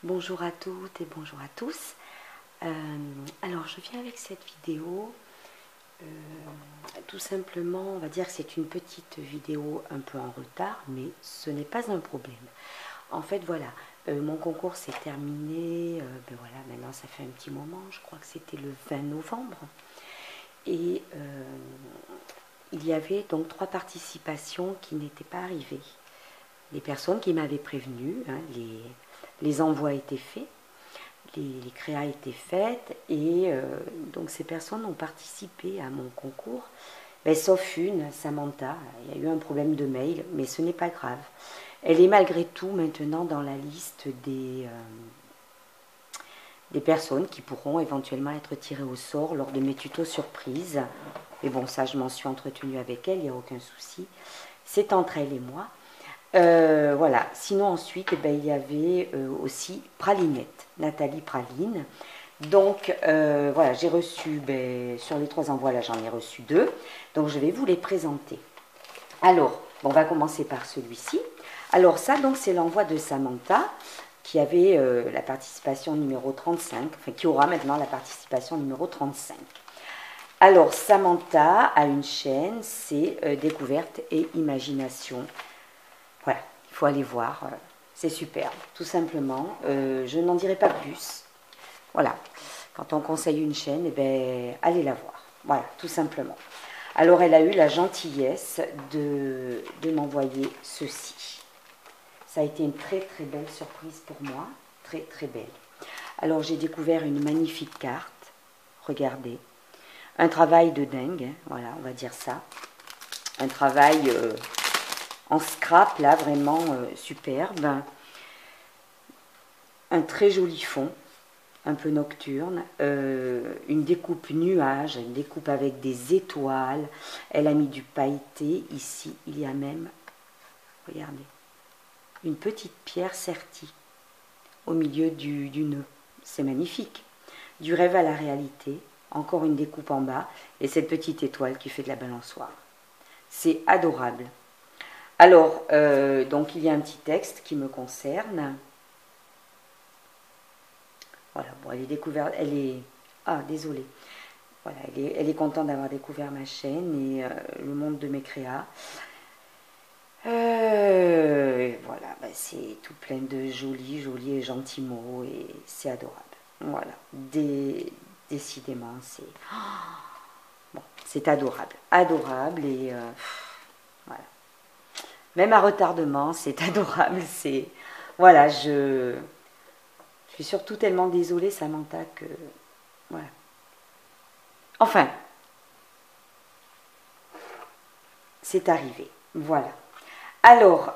Bonjour à toutes et bonjour à tous. Alors je viens avec cette vidéo, tout simplement on va dire que c'est une petite vidéo un peu en retard, mais ce n'est pas un problème. En fait voilà, mon concours s'est terminé, voilà, maintenant ça fait un petit moment, je crois que c'était le 20 novembre. Et il y avait donc 3 participations qui n'étaient pas arrivées. Les personnes qui m'avaient prévenu, hein, les envois étaient faits, les créas étaient faites, et donc ces personnes ont participé à mon concours, sauf une, Samantha. Il y a eu un problème de mail, mais ce n'est pas grave. Elle est malgré tout maintenant dans la liste des personnes qui pourront éventuellement être tirées au sort lors de mes tutos surprises. Mais bon, ça je m'en suis entretenue avec elle, il n'y a aucun souci. C'est entre elle et moi. Voilà. Sinon ensuite, il y avait aussi Pralinette, Nathalie Praline. Donc voilà, j'ai reçu, sur les 3 envois là, j'en ai reçu 2. Donc je vais vous les présenter. Alors, on va commencer par celui-ci. Alors ça, donc c'est l'envoi de Samantha, qui avait la participation numéro 35, enfin qui aura maintenant la participation numéro 35. Alors Samantha a une chaîne, c'est Découverte et Imagination. Voilà, il faut aller voir, c'est superbe, tout simplement. Je n'en dirai pas plus. Voilà, quand on conseille une chaîne, allez la voir. Voilà, tout simplement. Alors, elle a eu la gentillesse de m'envoyer ceci. Ça a été une très très belle surprise pour moi, très très belle. Alors, j'ai découvert une magnifique carte, regardez. Un travail de dingue, hein, voilà, on va dire ça. Un travail en scrap, là, vraiment superbe. Un très joli fond, un peu nocturne, une découpe nuage, une découpe avec des étoiles. Elle a mis du pailleté. Ici, il y a même, regardez, une petite pierre sertie au milieu du nœud. C'est magnifique. Du rêve à la réalité, encore une découpe en bas, et cette petite étoile qui fait de la balançoire. C'est adorable. Alors, donc il y a un petit texte qui me concerne. Voilà, bon, elle est découverte, elle est... Ah, désolée. Voilà, elle est contente d'avoir découvert ma chaîne et le monde de mes créas. Voilà, c'est tout plein de jolis et gentils mots et c'est adorable. Voilà, décidément, c'est... Bon, c'est adorable. Adorable et... voilà. Même à retardement, c'est adorable. C'est... Voilà, je suis surtout tellement désolée, Samantha, que... Voilà. Enfin, c'est arrivé. Voilà. Alors,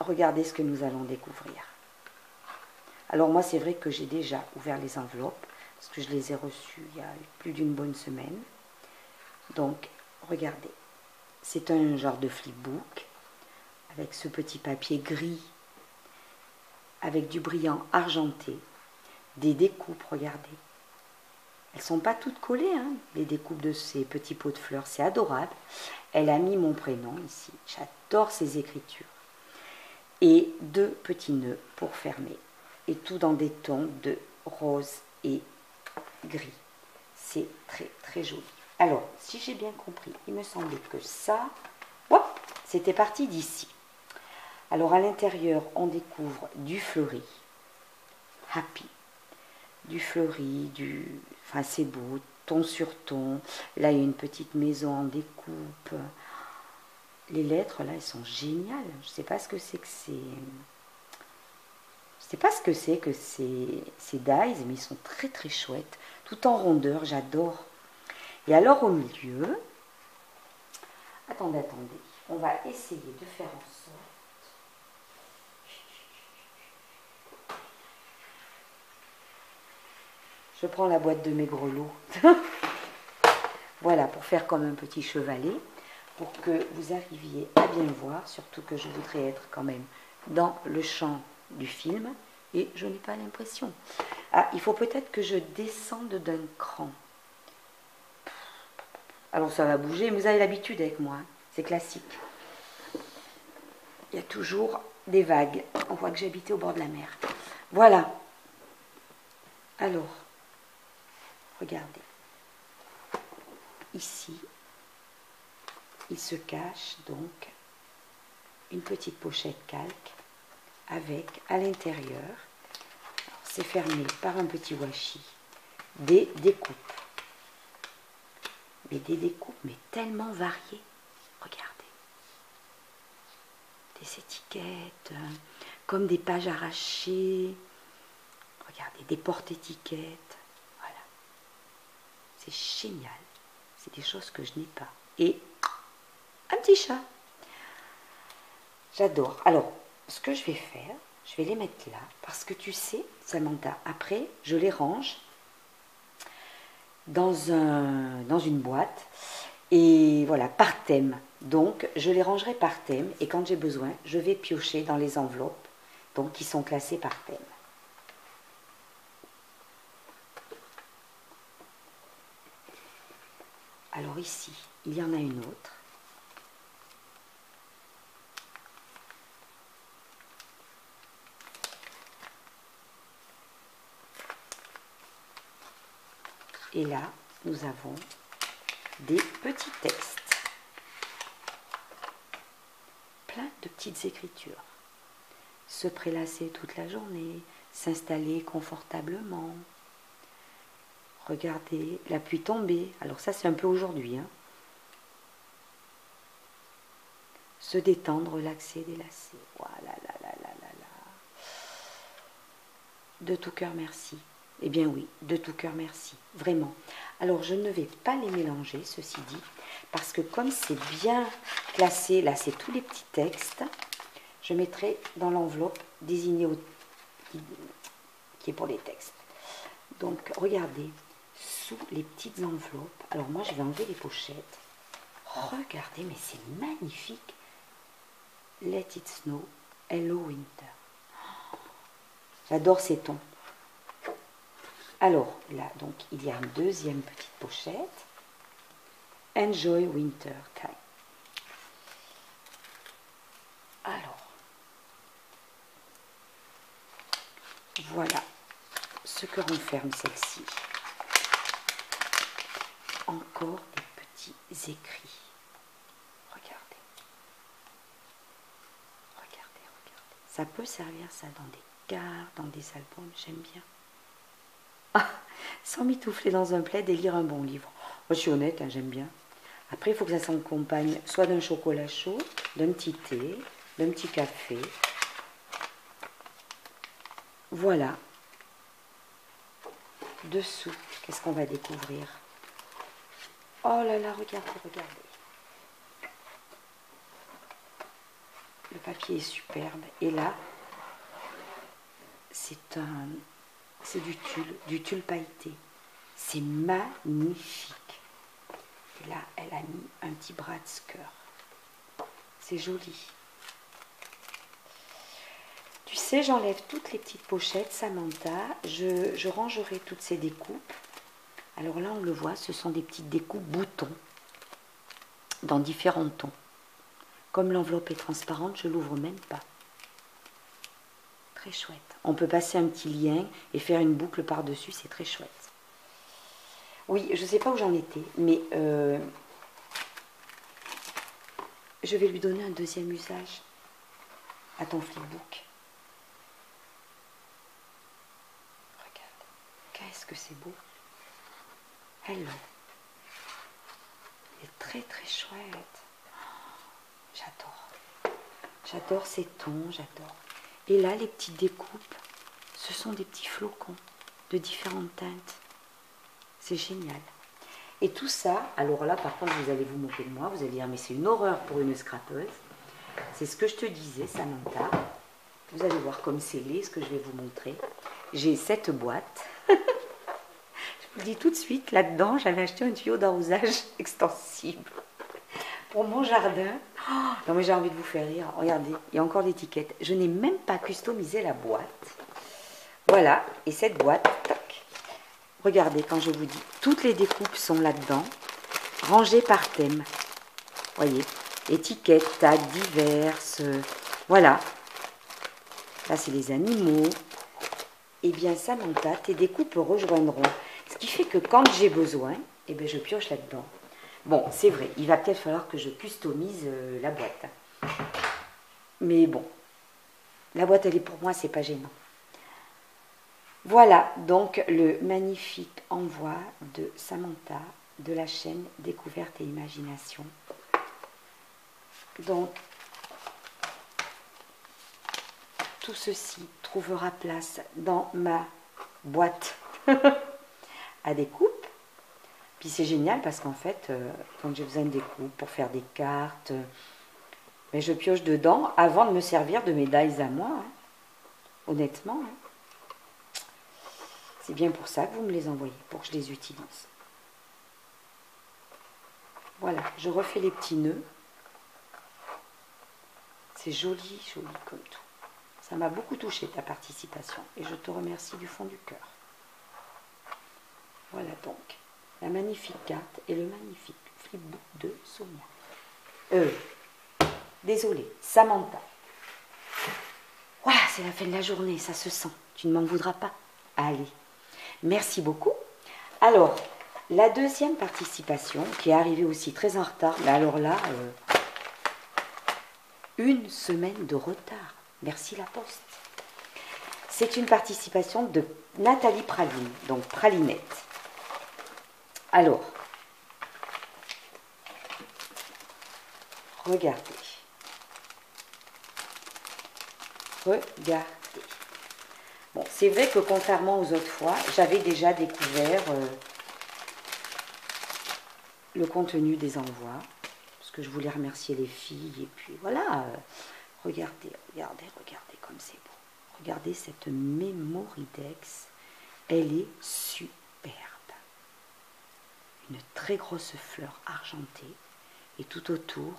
regardez ce que nous allons découvrir. Alors moi, c'est vrai que j'ai déjà ouvert les enveloppes, parce que je les ai reçues il y a plus d'une bonne semaine. Donc, regardez. C'est un genre de flipbook, avec ce petit papier gris, avec du brillant argenté, des découpes, regardez. Elles ne sont pas toutes collées, hein, les découpes de ces petits pots de fleurs, c'est adorable. Elle a mis mon prénom ici, j'adore ces écritures. Et 2 petits nœuds pour fermer. Et tout dans des tons de rose et gris. C'est très très joli. Alors, si j'ai bien compris, il me semblait que ça, c'était parti d'ici. Alors, à l'intérieur, on découvre du fleuri. Happy. Du fleuri, enfin c'est beau, ton sur ton. Là, il y a une petite maison en découpe. Les lettres, là, elles sont géniales. Je ne sais pas ce que c'est que c'est... Je ne sais pas ce que c'est que ces dies, mais ils sont très très chouettes. Tout en rondeur, j'adore. Et alors, au milieu... Attendez. On va essayer de faire en sorte... Je prends la boîte de mes grelots. Voilà, pour faire comme un petit chevalet, pour que vous arriviez à bien voir, surtout que je voudrais être quand même dans le champ du film, et je n'ai pas l'impression. Ah, il faut peut-être que je descende d'un cran. Alors ça va bouger, mais vous avez l'habitude avec moi, hein, c'est classique. il y a toujours des vagues. On voit que j'habitais au bord de la mer. Voilà. Alors, regardez. Ici, il se cache donc une petite pochette calque avec à l'intérieur, c'est fermé par un petit washi, des découpes. Mais des découpes, mais tellement variées. Regardez. Des étiquettes, comme des pages arrachées. Regardez, des porte-étiquettes. Voilà. C'est génial. C'est des choses que je n'ai pas. Et un petit chat. J'adore. Alors, ce que je vais faire, je vais les mettre là. Parce que tu sais, Samantha, après, je les range dans une boîte. Et voilà, par thème. Donc, je les rangerai par thème. Et quand j'ai besoin, je vais piocher dans les enveloppes. Donc, qui sont classées par thème. Alors ici, il y en a une autre. Et là, nous avons des petits textes. Plein de petites écritures. Se prélasser toute la journée, s'installer confortablement. Regardez la pluie tomber. Alors ça, c'est un peu aujourd'hui. Hein. Se détendre, relaxer, délasser. Voilà, là, là, là, là, là. De tout cœur, merci. Eh bien oui, de tout cœur, merci. Vraiment. Alors, je ne vais pas les mélanger, ceci dit, parce que comme c'est bien classé, là, c'est tous les petits textes, je mettrai dans l'enveloppe désignée qui est pour les textes. Donc, regardez, sous les petites enveloppes, alors moi, je vais enlever les pochettes. Regardez, mais c'est magnifique. Let it snow, hello winter. J'adore ces tons. Alors, là, donc, il y a une deuxième petite pochette. Enjoy winter time. Alors, voilà ce que renferme celle-ci. Encore des petits écrits. Regardez. Regardez, regardez. Ça peut servir ça dans des cartes, dans des albums, j'aime bien. Ah, sans m'étouffer dans un plaid et lire un bon livre. Moi, je suis honnête, hein, j'aime bien. Après, il faut que ça s'accompagne soit d'un chocolat chaud, d'un petit thé, d'un petit café. Voilà. Dessous, qu'est-ce qu'on va découvrir? Oh là là, regardez, regardez. Le papier est superbe. Et là, c'est du tulle pailleté. C'est magnifique. Et là, elle a mis un petit bras de cœur. C'est joli. Tu sais, j'enlève toutes les petites pochettes, Samantha. Je rangerai toutes ces découpes. Alors là, on le voit, ce sont des petites découpes boutons dans différents tons. Comme l'enveloppe est transparente, je ne l'ouvre même pas. Très chouette. On peut passer un petit lien et faire une boucle par-dessus, c'est très chouette. Oui, je ne sais pas où j'en étais, mais je vais lui donner un deuxième usage à ton flipbook. Regarde, qu'est-ce que c'est beau. Hello. Il est très très chouette. J'adore. J'adore ces tons, j'adore. Et là, les petites découpes, ce sont des petits flocons de différentes teintes. C'est génial. Et tout ça, alors là, par contre, vous allez vous moquer de moi, vous allez dire, mais c'est une horreur pour une scrapeuse. C'est ce que je te disais, Samantha. Vous allez voir comme c'est laid, ce que je vais vous montrer. J'ai cette boîte. Je vous le dis tout de suite, là-dedans, j'avais acheté un tuyau d'arrosage extensible pour mon jardin. Oh, non, mais j'ai envie de vous faire rire. Regardez, il y a encore l'étiquette. Je n'ai même pas customisé la boîte. Voilà, et cette boîte, tac. Regardez, quand je vous dis, toutes les découpes sont là-dedans, rangées par thème. Voyez, étiquettes, tags diverses, Voilà. Là, c'est les animaux. Eh bien, Samantha, tes découpes rejoindront. Ce qui fait que quand j'ai besoin, eh bien, je pioche là-dedans. Bon, c'est vrai, il va peut-être falloir que je customise la boîte. Mais bon, la boîte, elle est pour moi, c'est pas gênant. Voilà, donc le magnifique envoi de Samantha de la chaîne Découverte et Imagination. Donc, tout ceci trouvera place dans ma boîte à découpe. Puis c'est génial parce qu'en fait, quand j'ai besoin de découpe pour faire des cartes, mais je pioche dedans avant de me servir de mes dies à moi. Hein. Honnêtement, hein. C'est bien pour ça que vous me les envoyez, pour que je les utilise. Voilà, je refais les petits nœuds. C'est joli, joli comme tout. Ça m'a beaucoup touché ta participation et je te remercie du fond du cœur. Voilà donc la magnifique carte et le magnifique flipbook de Sonia. Désolée, Samantha. Voilà, c'est la fin de la journée, ça se sent. Tu ne m'en voudras pas. Allez, merci beaucoup. Alors, la deuxième participation, qui est arrivée aussi très en retard, mais alors là, une semaine de retard. Merci la poste. C'est une participation de Nathalie Praline, donc Pralinette. Alors, regardez. Regardez. Bon, c'est vrai que contrairement aux autres fois, j'avais déjà découvert le contenu des envois, parce que je voulais remercier les filles, et puis voilà, regardez, regardez, regardez comme c'est beau. Regardez cette Mémoridex, elle est superbe. Une très grosse fleur argentée, et tout autour,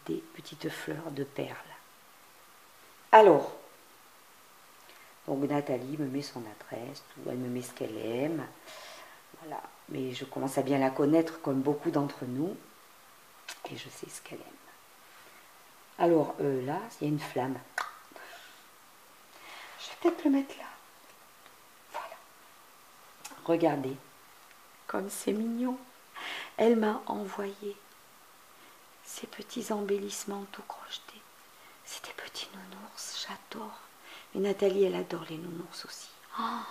des petites fleurs de perles. Alors, donc Nathalie me met son adresse, tout, elle me met ce qu'elle aime, voilà. Mais je commence à bien la connaître comme beaucoup d'entre nous, et je sais ce qu'elle aime. Alors là, il y a une flamme. Je vais peut-être le mettre là. Voilà. Regardez, comme c'est mignon. Elle m'a envoyé ces petits embellissements tout crochetés. C'est des petits nounours, j'adore. Et Nathalie, elle adore les nounours aussi. Oh,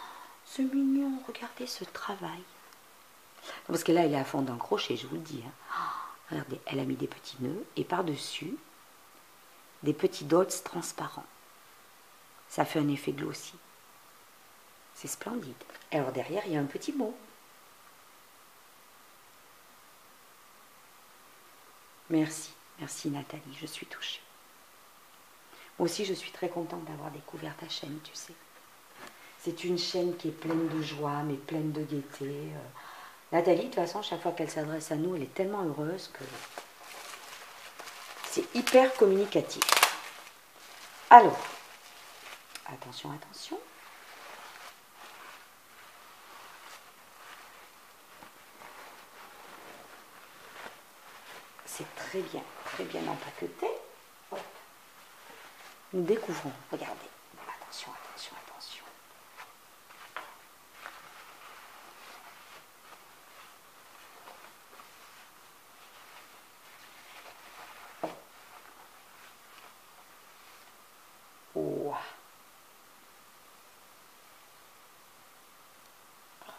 c'est mignon, regardez ce travail. Parce que là, elle est à fond d'un crochet, je vous le dis. Hein. Oh, regardez, elle a mis des petits nœuds et par-dessus, des petits dots transparents. Ça fait un effet glossy. C'est splendide. Alors derrière, il y a un petit mot. Merci, merci Nathalie, je suis touchée. Moi aussi, je suis très contente d'avoir découvert ta chaîne, tu sais. C'est une chaîne qui est pleine de joie, mais pleine de gaieté. Nathalie, de toute façon, chaque fois qu'elle s'adresse à nous, elle est tellement heureuse que c'est hyper communicatif. Alors, attention, attention. C'est très bien empaqueté. Hop. Nous découvrons, regardez. Attention, attention, attention. Wow.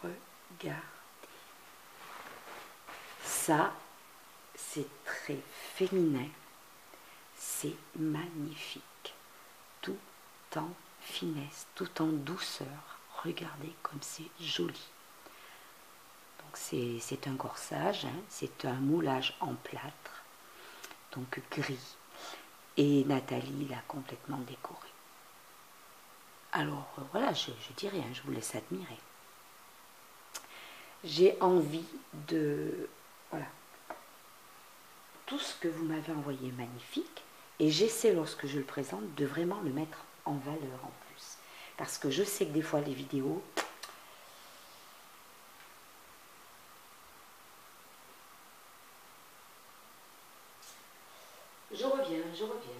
Regardez. Ça, c'est très féminin. C'est magnifique. Tout en finesse, tout en douceur. Regardez comme c'est joli. Donc c'est un corsage, hein, c'est un moulage en plâtre, donc gris. Et Nathalie l'a complètement décoré. Alors voilà, je dis rien, je vous laisse admirer. J'ai envie de... Voilà. Tout ce que vous m'avez envoyé est magnifique. Et j'essaie, lorsque je le présente, de vraiment le mettre en valeur en plus. Parce que je sais que des fois, les vidéos... Je reviens, je reviens.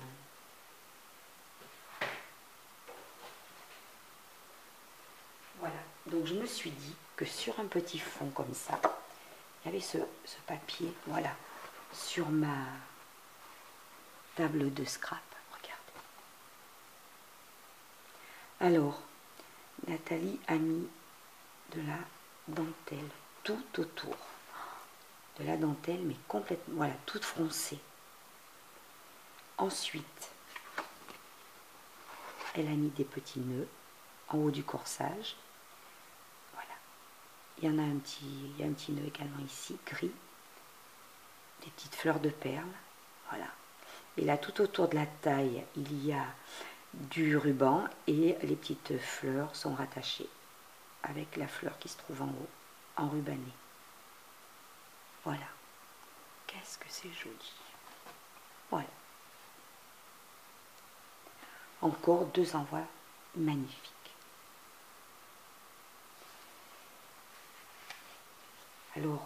Donc je me suis dit que sur un petit fond comme ça, il y avait ce papier, voilà, sur ma table de scrap. Regardez. Alors, Nathalie a mis de la dentelle tout autour. De la dentelle, mais complètement, voilà, toute froncée. Ensuite, elle a mis des petits nœuds en haut du corsage. Voilà. Il y en a un petit nœud également ici, gris. Des petites fleurs de perles. Voilà. Et là, tout autour de la taille, il y a du ruban et les petites fleurs sont rattachées avec la fleur qui se trouve en haut, enrubannée. Voilà. Qu'est-ce que c'est joli. Voilà. Encore 2 envois magnifiques. Alors,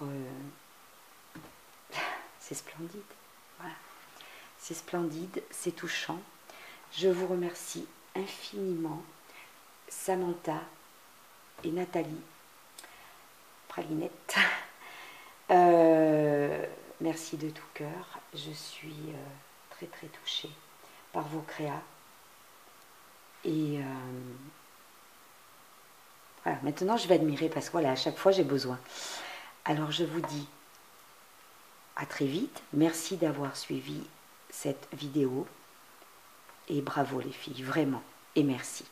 c'est splendide. Voilà. C'est splendide, c'est touchant. Je vous remercie infiniment, Samantha et Nathalie, Pralinette. Merci de tout cœur. Je suis très très touchée par vos créas. Et voilà, maintenant je vais admirer parce que voilà, à chaque fois j'ai besoin. Alors je vous dis à très vite. Merci d'avoir suivi cette vidéo. Et bravo les filles, vraiment. Et merci.